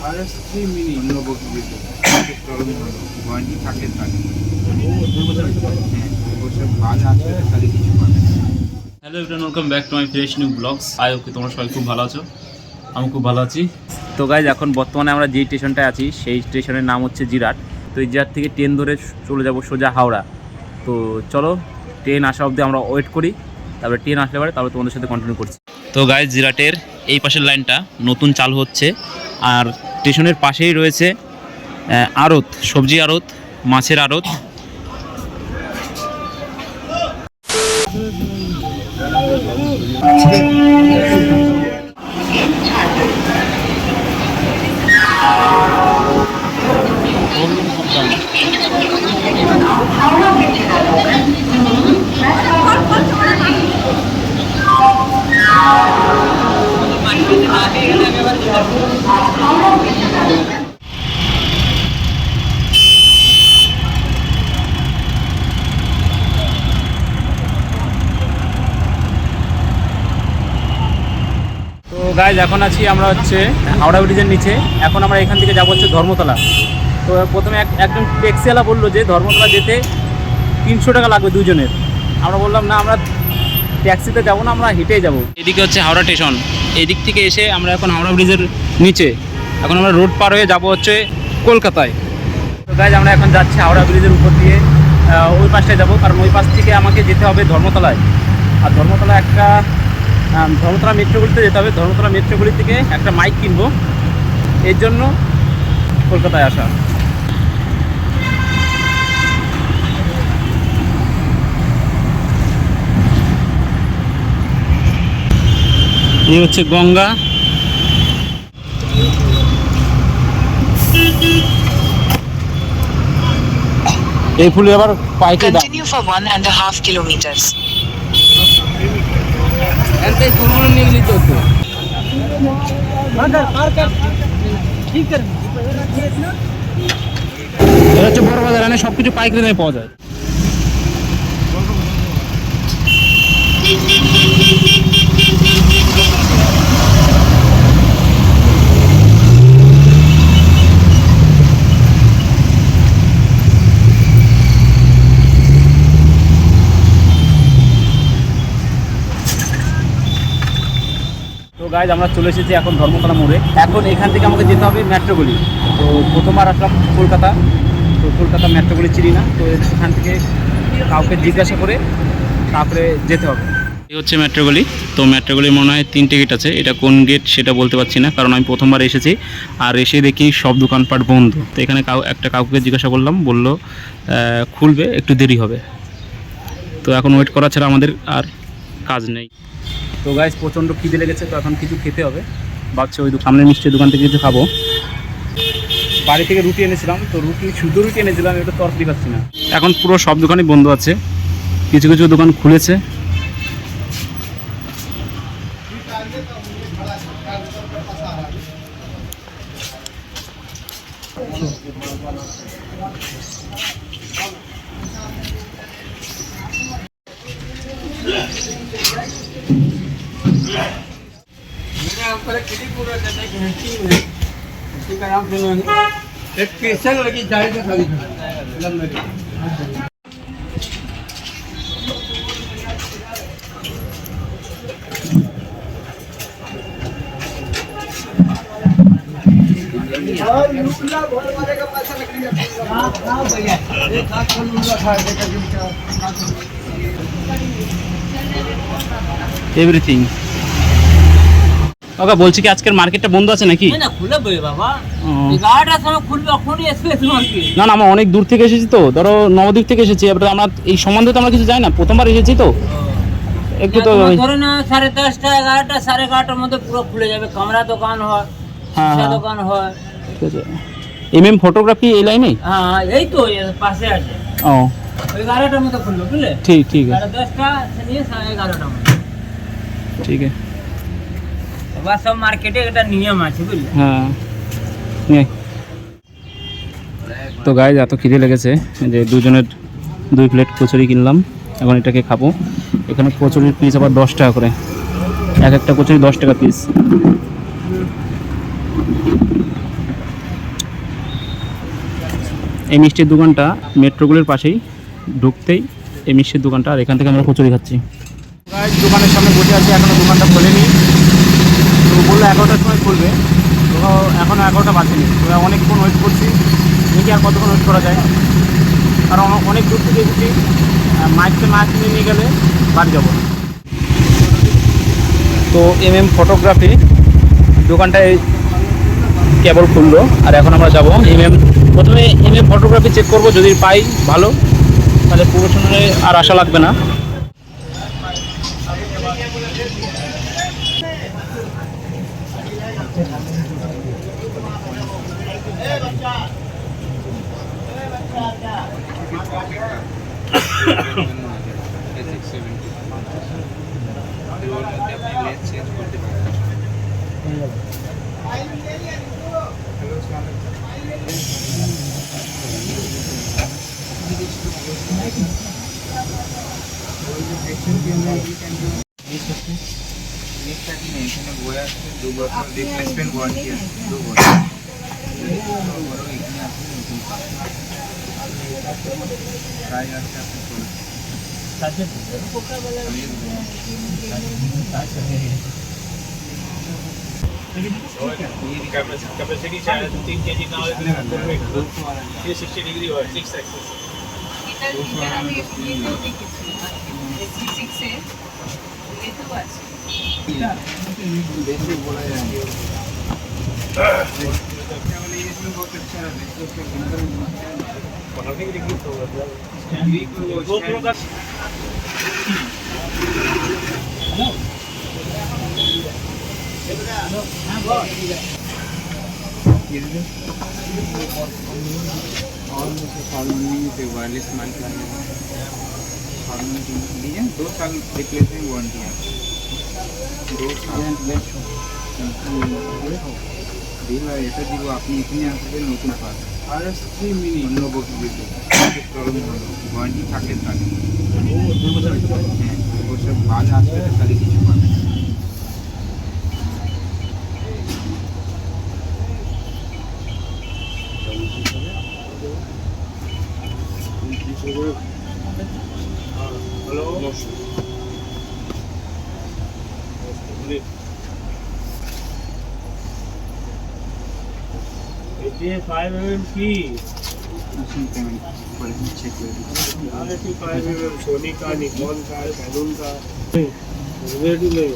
Hello everyone, welcome back to my fresh new blogs. I hope তোমরা সবাই খুব ভালো আছো, আমি খুব ভালো আছি। তো গাইজ, এখন বর্তমানে আমরা যেই স্টেশনটায় আছি সেই স্টেশনের নাম হচ্ছে জিরাট। তো এই জিরাট থেকে ট্রেন ধরে চলে যাব সোজা হাওড়া। তো চলো ট্রেন আসা অবধি আমরা ওয়েট করি, তারপরে ট্রেন আসলে পরে তারপরে তোমাদের সাথে কন্টিনিউ করছি। তো গাইজ, জিরাটের এই পাশের লাইনটা নতুন চালু হচ্ছে, আর স্টেশনের পাশেই রয়েছে আড়ত, সবজি আড়ত, মাছের আড়ত। তো গাইজ, এখন আছি আমরা হচ্ছে হাওড়া ব্রিজের নিচে। এখন আমরা এখান থেকে যাবো হচ্ছে ধর্মতলা। তো প্রথমে একজন ট্যাক্সিওয়ালা বললো যে ধর্মতলা যেতে 300 টাকা লাগবে দুজনের। আমরা বললাম না, আমরা ট্যাক্সিতে যাবো না, আমরা হেঁটেই যাবো। এদিকে হচ্ছে হাওড়া স্টেশন, এই দিক থেকে এসে আমরা এখন হাওড়া ব্রিজের নিচে, এখন আমরা রোড পার হয়ে যাবো হচ্ছে কলকাতায়। তো গাইজ, আমরা এখন যাচ্ছি হাওড়া ব্রিজের উপর দিয়ে ওই পাশটায় যাবো, কারণ ওই পাশ থেকে আমাকে যেতে হবে ধর্মতলায়। আর ধর্মতলা মেট্রোগুলিতে যেতে হবে। ধর্মতলা মেট্রোগুলি থেকে একটা মাইক কিনবো, এর জন্য কলকাতায় আসা। এই হচ্ছে গঙ্গা। এই ফুলে আবার পাইতে দাও। Continue for 1.5 kilometers. এতে ফুলগুলো নিয়ে নিতে হতো। এটা হচ্ছে বড় বাজার, এখানে সবকিছু পাইকারি দামে পাওয়া যায়। তো গাইজ, আমরা চলে এসেছি এখন ধর্মতলা মোড়ে। এখন এখান থেকে আমাকে যেতে হবে মেট্রোগুলি। তো প্রথমবার আসলাম কলকাতা, তো কলকাতা মেট্রোগুলি চিনি না, তো এখান থেকে কাউকে জিজ্ঞাসা করে তারপরে যেতে হবে। এই হচ্ছে মেট্রোগুলি। তো মেট্রোগুলির মনে হয় 3 টিকিট আছে, এটা কোন গেট সেটা বলতে পারছি না, কারণ আমি প্রথমবার এসেছি। আর এসে দেখি সব দোকানপাট বন্ধ। তো এখানে কাউকে জিজ্ঞাসা করলাম, বললো খুলবে, একটু দেরি হবে। তো এখন ওয়েট করা ছাড়া আমাদের আর কাজ নেই। তো গাইজ, প্রচণ্ড খিদে লেগেছে, তো এখন কিছু খেতে হবে। ভাবছি ওই সামনের মিষ্টির দোকান থেকে কিছু খাবো। বাড়ি থেকে রুটি এনেছিলাম, তো শুধু রুটি এনেছিলাম, এটা তরকারি পাচ্ছি না। এখন পুরো সব দোকানই বন্ধ আছে, কিছু কিছু দোকান খুলেছে। এভরিথিং। ওকে, বলছি কি আজকের মার্কেটটা বন্ধ আছে নাকি? না, খুলবে বাবা, 11টার সময় খুলবে, এখনই এক্সপ্রেস মার্কেট। না, আমরা অনেক দূর থেকে এসেছি, তো ধরো নবদ্বীপ থেকে এসেছি। এবার আমরা এই সম্বন্ধে তো আমরা কিছু জানি না, প্রথমবার এসেছি, তো একটু তো ধরে না 10:30, 11টা, 11:30টার মধ্যে পুরো খুলে যাবে। কামরা দোকান হয়, হ্যাঁ দোকান হয়। ঠিক আছে। ফটোগ্রাফি এই লাইনে? হ্যাঁ, এই তো পাশে আছে। ও, 11টার মধ্যে খুলবে, বুঝলে? ঠিক আছে। 10:30টা নিয়ে 11:30টার মধ্যে। ঠিক আছে। এবার সব মার্কেটে একটা নিয়ম আছে, বুঝলে? হ্যাঁ। তো গাইজ, এত খিদে লেগেছে যে দুজনের 2 প্লেট কচুরি কিনলাম, এখন এটাকে খাবো। এখানে কচুরির পিস আবার 10 টাকা করে, একটা কচুরি 10 টাকা পিস। এই মিষ্টির দোকানটা মেট্রোগুলির পাশেই, ঢুকতেই এই মিষ্টির দোকানটা, আর এখান থেকে আমরা কচুরি খাচ্ছি। দোকানের সামনে বসে আছি, এখনও দোকানটা খোলেনি। তো বললো 11টার সময় খুলবে, তো এখনও 11টা বাজেনি। তো অনেকক্ষণ ওয়েট করছি, দেখি আর কতক্ষণ ওয়েট করা যায়। কারণ অনেক দূর থেকে এসেছি, মাইকটা না কিনে নিয়ে গেলে বাড়ি যাব। তো ফটোগ্রাফি দোকানটায় কেবল খুললো, আর এখন আমরা যাব প্রথমে ফটোগ্রাফি চেক করব, যদি পাই ভালো, তাহলে প্রফেশনালে আর আশা লাগবে না। রিপ্লেসমেন্ট ওয়ারেন্টি আছে 2 বছর। প্রাইস আছে कैपेसिटी 3 kg ना हो 360 डिग्री और 6 एक्सेस बोला जाएगा बहुत अच्छा है। वायरलेस माइक 2 साल रिप्लेसमेंट वारंटी है। 2 साल দিল এটা দিব, আপনি এখানে আসবেন নতুন পাবেন। আর 3 মিনিট অন্য বক্স দিতে ওয়ারেন্টি থাকলে থাকে। হ্যাঁ 2 বছর বাদ আসবে তাহলে কিছু পাবেন। हेलो 85 mm की पेमेंट पर चेक कर दीजिए। 85 mm सोनी का, निकॉन का, कैनन का रेडी ले।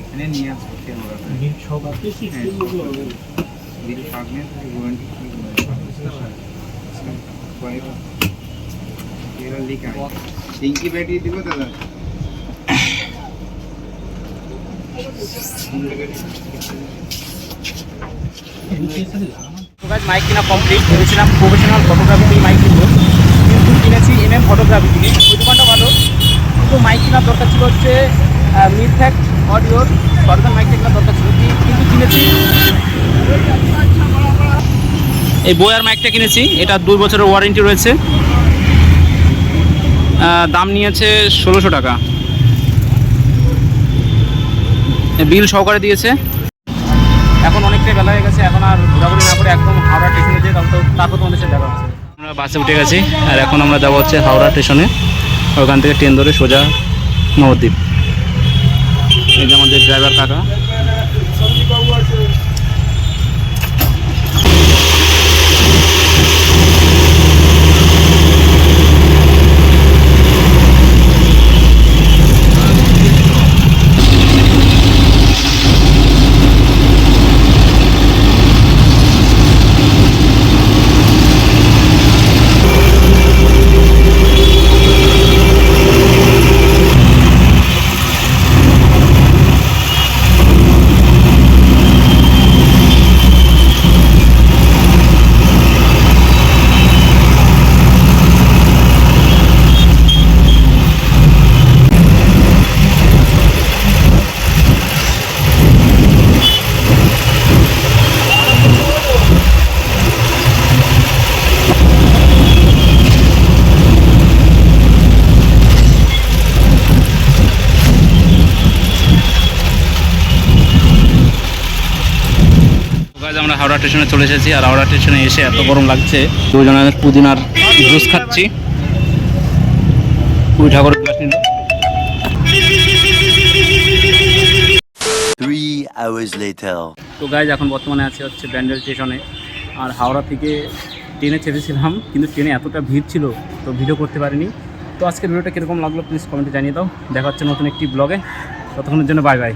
এখানে নিয়ে আসতে হবে। बिल সব আছে সিস্টেমগুলো হবে। बिल থাকলে ওয়ারেন্টি কি পাইব। এরা লিখা আছে সিঙ্কি ব্যাটারি দিব দাদা। তো গাইস মাইক কিনা কমপ্লিট, ভেবেছিলাম প্রফেশনাল ফটোগ্রাফি থেকে মাইক কিনবো, কিন্তু কিনেছি ফটোগ্রাফি থেকে। ওই দোকানটা ভালো, কিন্তু মাইক কেনার দরকার ছিল হচ্ছে মিডফ্যাক্ট অডিওর সরকার মাইকটা কেনার দরকার ছিল, কিন্তু কিনেছি এই বোয়ার মাইকটা কিনেছি। এটা 2 বছরের ওয়ারেন্টি রয়েছে, দাম নিয়েছে 1600 টাকা, বিল সহকারে দিয়েছে। এখন অনেকটাই বেলা হয়ে গেছে, এখন আর ঘোরাঘুরি না করে একদম হাওড়া স্টেশনে যেয়ে তারপর তোমাদের সাথে দেখা হচ্ছে। আমরা বাসে উঠে গেছি, আর এখন আমরা যাবো হচ্ছে হাওড়া স্টেশনে। ওখান থেকে ট্রেন ধরে সোজা নবদ্বীপ। এই যে আমাদের ড্রাইভার কাকা। হাওড়া স্টেশনে চলে এসেছি, আর হাওড়া স্টেশনে এসে এত গরম লাগছে, দুজনের পুদিনার জুস খাচ্ছি। পুরি ঠাকুর গ্লাস নিল। 3 hours later. তো গাইজ এখন বর্তমানে আছে হচ্ছে ব্যান্ডেল স্টেশনে, আর হাওড়া থেকে ট্রেনে চেপেছিলাম, কিন্তু ট্রেনে এতটা ভিড় ছিল তো ভিডিও করতে পারিনি। তো আজকের ভিডিওটা কীরকম লাগলো প্লিজ কমেন্টে জানিয়ে দাও। দেখা হচ্ছে নতুন একটি ব্লগে, ততক্ষণের জন্য বাই বাই।